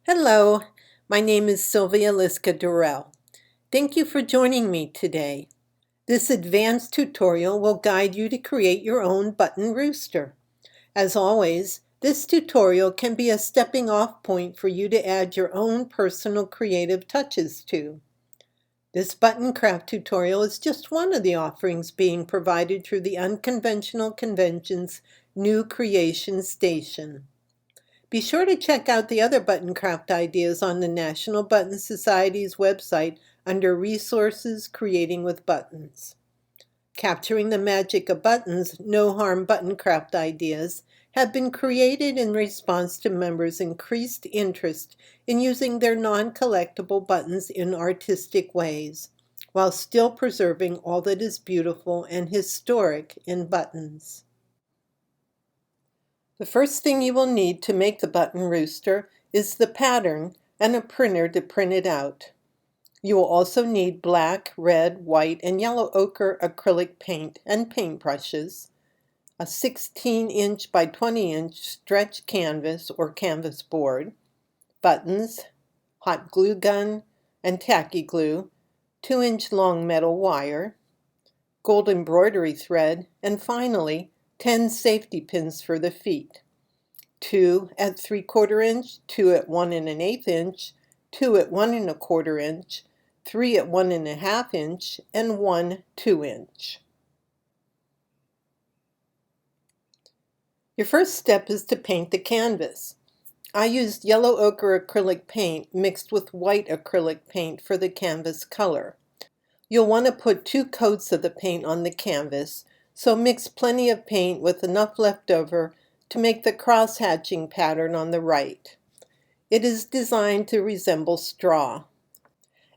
Hello, my name is Sylvia Liska-Durrell. Thank you for joining me today. This advanced tutorial will guide you to create your own button rooster. As always, this tutorial can be a stepping off point for you to add your own personal creative touches to. This button craft tutorial is just one of the offerings being provided through the Unconventional Convention's new creation station. Be sure to check out the other button craft ideas on the National Button Society's website under Resources Creating with Buttons. Capturing the magic of buttons, no-harm button craft ideas have been created in response to members' increased interest in using their non-collectible buttons in artistic ways, while still preserving all that is beautiful and historic in buttons. The first thing you will need to make the button rooster is the pattern and a printer to print it out. You will also need black, red, white, and yellow ochre acrylic paint and paintbrushes, a 16-inch by 20-inch stretch canvas or canvas board, buttons, hot glue gun and tacky glue, 2-inch long metal wire, gold embroidery thread, and finally, 10 safety pins for the feet. 2 at 3/4 inch, 2 at 1 1/8 inch, 2 at 1 1/4 inch, 3 at 1 1/2 inch, and 1 2-inch. Your first step is to paint the canvas. I used yellow ochre acrylic paint mixed with white acrylic paint for the canvas color. You'll want to put 2 coats of the paint on the canvas, so mix plenty of paint with enough left over to make the cross-hatching pattern on the right. It is designed to resemble straw.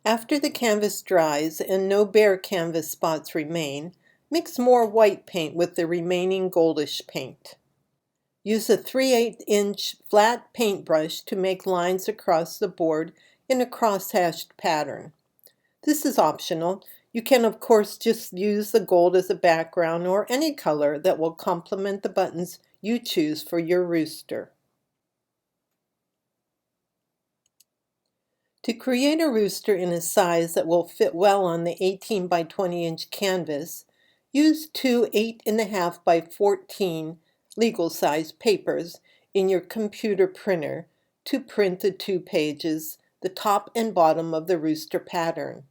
After the canvas dries and no bare canvas spots remain, mix more white paint with the remaining goldish paint. Use a 3/8-inch flat paintbrush to make lines across the board in a cross-hatched pattern. This is optional. You can of course just use the gold as a background or any color that will complement the buttons you choose for your rooster. To create a rooster in a size that will fit well on the 18 by 20-inch canvas, use 2 8.5 by 14 legal size papers in your computer printer to print the 2 pages, the top and bottom of the rooster pattern.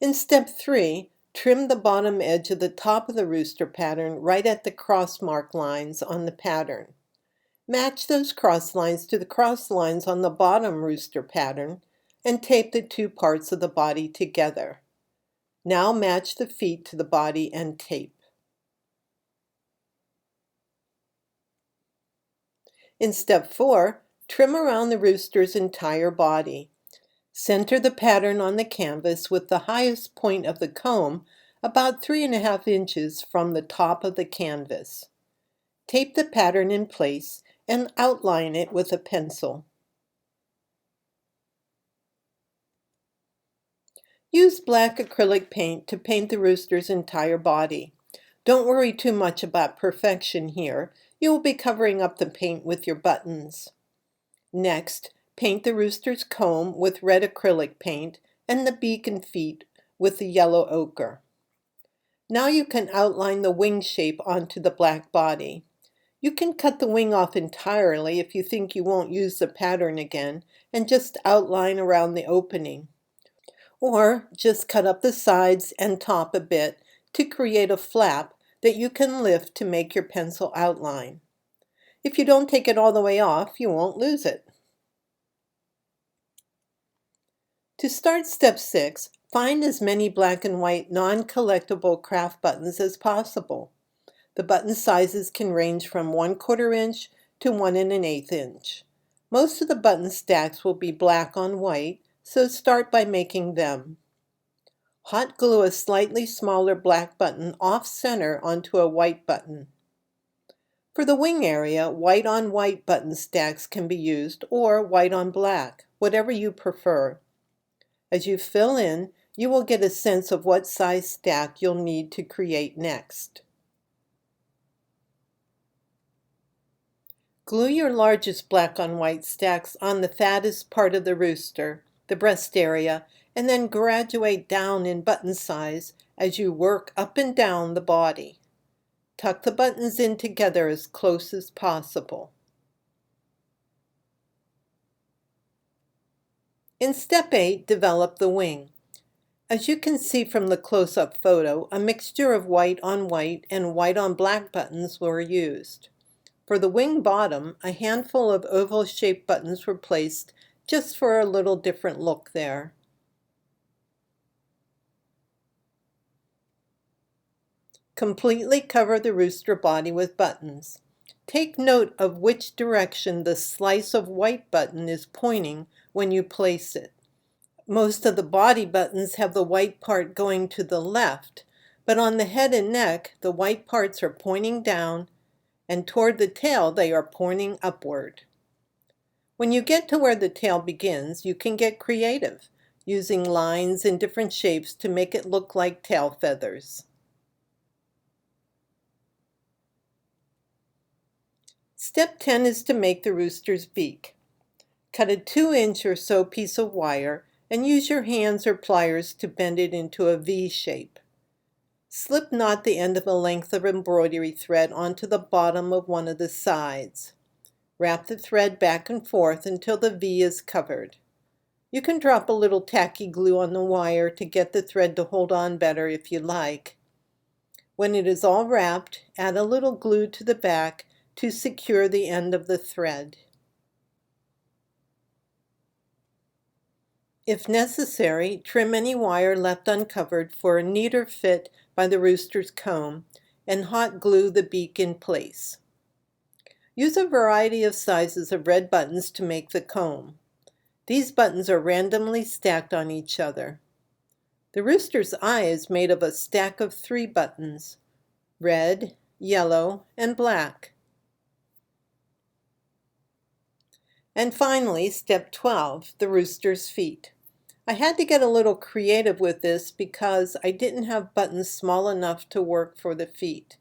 In step 3, trim the bottom edge of the top of the rooster pattern right at the cross mark lines on the pattern. Match those cross lines to the cross lines on the bottom rooster pattern and tape the 2 parts of the body together. Now match the feet to the body and tape. In step 4, trim around the rooster's entire body. Center the pattern on the canvas with the highest point of the comb about 3.5 inches from the top of the canvas. Tape the pattern in place and outline it with a pencil. Use black acrylic paint to paint the rooster's entire body. Don't worry too much about perfection here. You will be covering up the paint with your buttons. Next, paint the rooster's comb with red acrylic paint and the beak and feet with the yellow ochre. Now you can outline the wing shape onto the black body. You can cut the wing off entirely if you think you won't use the pattern again and just outline around the opening. Or just cut up the sides and top a bit to create a flap that you can lift to make your pencil outline. If you don't take it all the way off, you won't lose it. To start step 6, find as many black and white non-collectible craft buttons as possible. The button sizes can range from 1/4 inch to 1 1/8 inch. Most of the button stacks will be black on white, so start by making them. Hot glue a slightly smaller black button off-center onto a white button. For the wing area, white on white button stacks can be used, or white on black, whatever you prefer. As you fill in, you will get a sense of what size stack you'll need to create next. Glue your largest black on white stacks on the fattest part of the rooster, the breast area, and then graduate down in button size as you work up and down the body. Tuck the buttons in together as close as possible. In step 8, develop the wing. As you can see from the close-up photo, a mixture of white on white and white on black buttons were used. For the wing bottom, a handful of oval-shaped buttons were placed just for a little different look there. Completely cover the rooster body with buttons. Take note of which direction the slice of white button is pointing when you place it. Most of the body buttons have the white part going to the left, but on the head and neck, the white parts are pointing down, and toward the tail they are pointing upward. When you get to where the tail begins, you can get creative, using lines in different shapes to make it look like tail feathers. Step 10 is to make the rooster's beak. Cut a 2-inch or so piece of wire and use your hands or pliers to bend it into a V shape. Slip knot the end of a length of embroidery thread onto the bottom of one of the sides. Wrap the thread back and forth until the V is covered. You can drop a little tacky glue on the wire to get the thread to hold on better if you like. When it is all wrapped, add a little glue to the back to secure the end of the thread. If necessary, trim any wire left uncovered for a neater fit by the rooster's comb and hot glue the beak in place. Use a variety of sizes of red buttons to make the comb. These buttons are randomly stacked on each other. The rooster's eye is made of a stack of 3 buttons, red, yellow, and black. And finally, step 12, the rooster's feet. I had to get a little creative with this because I didn't have buttons small enough to work for the feet.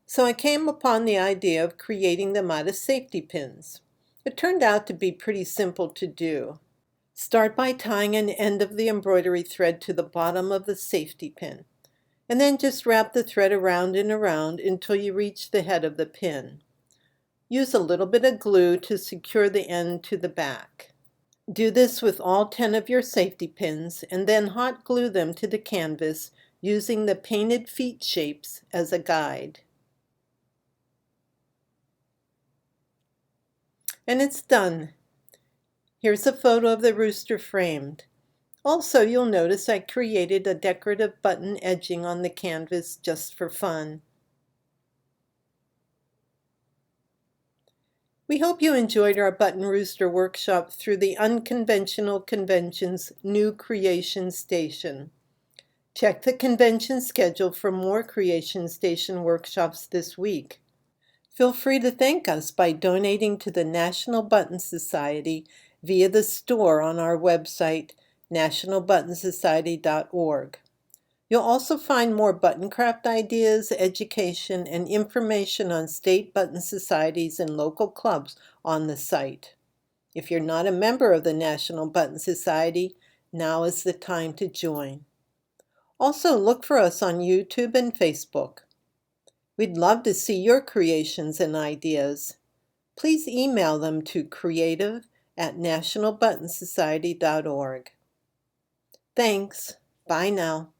So I came upon the idea of creating them out of safety pins. It turned out to be pretty simple to do. Start by tying an end of the embroidery thread to the bottom of the safety pin, and then just wrap the thread around and around until you reach the head of the pin. Use a little bit of glue to secure the end to the back. Do this with all 10 of your safety pins and then hot glue them to the canvas using the painted feet shapes as a guide. And it's done. Here's a photo of the rooster framed. Also, you'll notice I created a decorative button edging on the canvas just for fun. We hope you enjoyed our Button Rooster workshop through the Unconventional Convention's new creation station. Check the convention schedule for more creation station workshops this week. Feel free to thank us by donating to the National Button Society via the store on our website, nationalbuttonsociety.org. You'll also find more button craft ideas, education, and information on state button societies and local clubs on the site. If you're not a member of the National Button Society, now is the time to join. Also, look for us on YouTube and Facebook. We'd love to see your creations and ideas. Please email them to creative@nationalbuttonsociety.org. Thanks. Bye now.